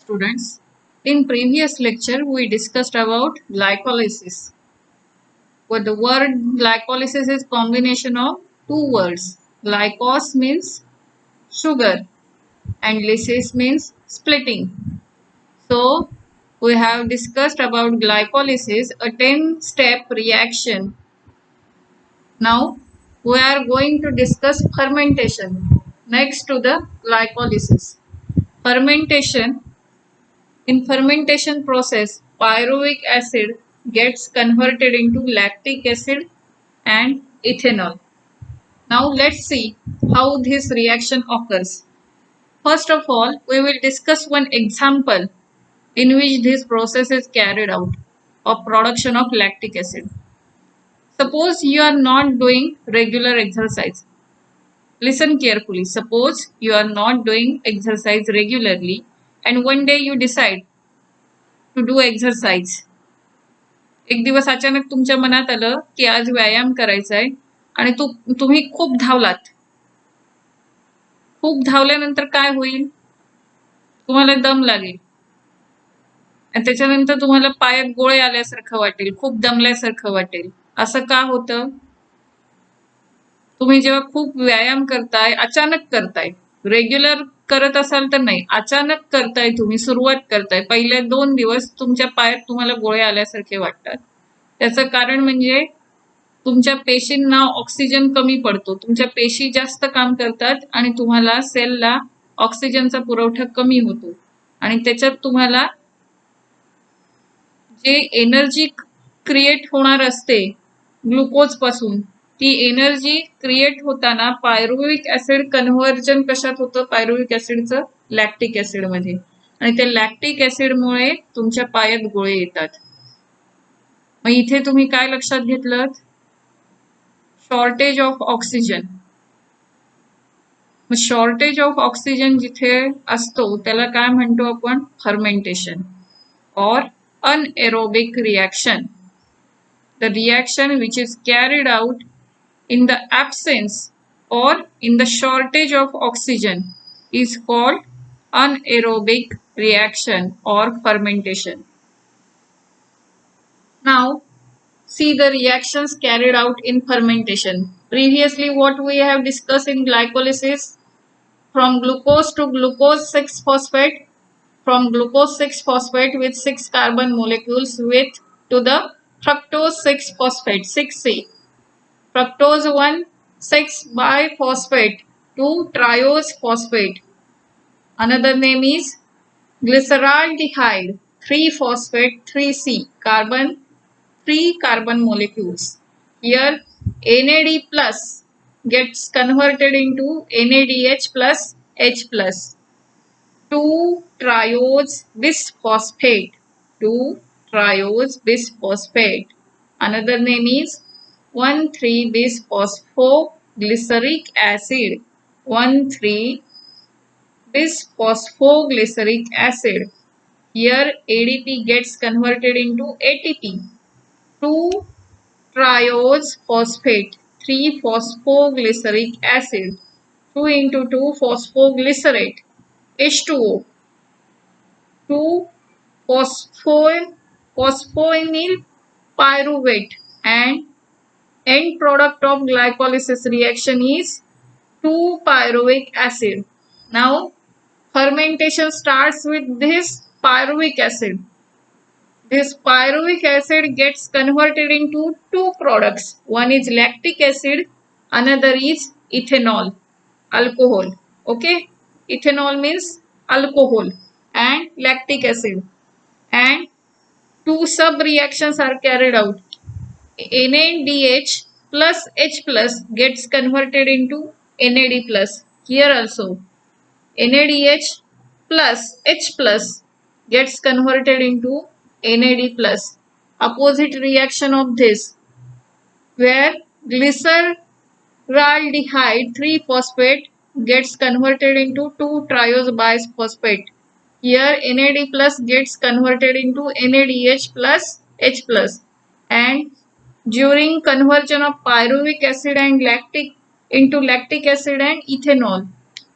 students. In previous lecture, we discussed about glycolysis. But the word glycolysis is combination of two words. Glykos means sugar and lysis means splitting. So, we have discussed about glycolysis, a 10-step reaction. Now, we are going to discuss fermentation next to the glycolysis. Fermentation. In fermentation process, pyruvic acid gets converted into lactic acid and ethanol. Now let's see how this reaction occurs. First of all, we will discuss one example in which this process is carried out of production of lactic acid. Suppose you are not doing regular exercise. Listen carefully. Suppose you are not doing exercise regularly and one day you decide to do exercise. एक दिवस अचानक तुमच्या मनात आलं की आज व्यायाम करायचा आहे आणि तुम्ही खूप धावलात. खूप धावल्यानंतर काय होईल? तुम्हाला दम लागेल आणि त्याच्यानंतर तुम्हाला पायात गोळे आल्यासारखं वाटेल, खूप दमल्यासारखं वाटेल. असं का होतं? तुम्ही जेव्हा खूप व्यायाम करताय, अचानक करताय, रेग्युलर करत असाल तर नाही, अचानक करताय, तुम्ही सुरुवात करताय, पहिल्या 2 दिवस तुमच्या पायात तुम्हाला गोळे आल्यासारखे वाटतात. त्याचं कारण म्हणजे तुमच्या पेशींना ऑक्सिजन कमी पडतो, तुमच्या पेशी जास्त काम करतात आणि तुम्हाला सेलला ऑक्सिजनचा पुरवठा कमी होतो आणि त्याच्यात तुम्हाला जे एनर्जी क्रिएट होणार असते ग्लुकोज पासून, ती एनर्जी क्रिएट होताना पायरुविक ऍसिड कन्व्हर्जन कशात होतं? पायरुविक ऍसिडचं लॅक्टिक ऍसिड मध्ये, आणि त्या लॅक्टिक ऍसिडमुळे तुमच्या पायात गोळे येतात. मग इथे तुम्ही काय लक्षात घेतलं? Shortage of oxygen. Mug shortage of oxygen जिथे असतो त्याला काय म्हणतो आपण? फर्मेंटेशन और anaerobic reaction. The reaction which is carried out in the absence or in the shortage of oxygen is called anaerobic reaction or fermentation. Now, see the reactions carried out in fermentation. Previously, what we have discussed in glycolysis, from glucose to glucose 6-phosphate, from glucose 6-phosphate with 6 carbon molecules with to the fructose 6-phosphate 6C, fructose 1,6-biphosphate to triose phosphate. Another name is glyceraldehyde 3-phosphate 3C, 3 carbon molecules. Here NAD plus gets converted into NADH plus H plus 2-triose bisphosphate, 2-triose bisphosphate. Another name is 1,3-bisphosphoglyceric acid, 1,3-bisphosphoglyceric acid. Here ADP gets converted into ATP, 2-triose phosphate, 3-phosphoglyceric acid, 2 into 2 phosphoglycerate, H2O, 2-phosphoenol pyruvate, and end product of glycolysis reaction is 2-pyruvic acid. Now, fermentation starts with this pyruvic acid. This pyruvic acid gets converted into 2 products. One is lactic acid, another is ethanol, alcohol. Okay, ethanol means alcohol and lactic acid, and 2 sub reactions are carried out. NADH plus H plus gets converted into NAD plus. Here also NADH plus H plus gets converted into NAD plus. Opposite reaction of this, where glyceraldehyde 3-phosphate gets converted into 2-triose biphosphate. Here NAD plus gets converted into NADH plus H plus, and during conversion of pyruvic acid and lactic acid and ethanol,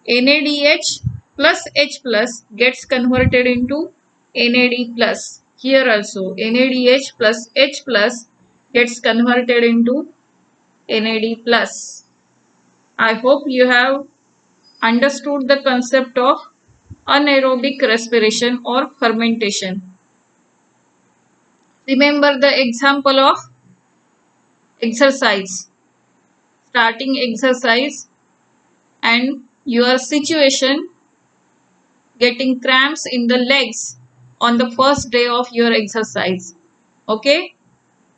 NADH plus H plus gets converted into NAD plus. Here also NADH plus H plus gets converted into NAD plus. I hope you have understood the concept of anaerobic respiration or fermentation. Remember the example of exercise. Starting exercise and your situation getting cramps in the legs on the first day of your exercise. Okay,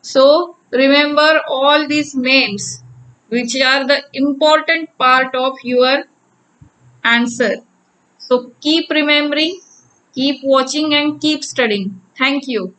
so remember all these names which are the important part of your answer. So keep remembering, keep watching and keep studying. Thank you.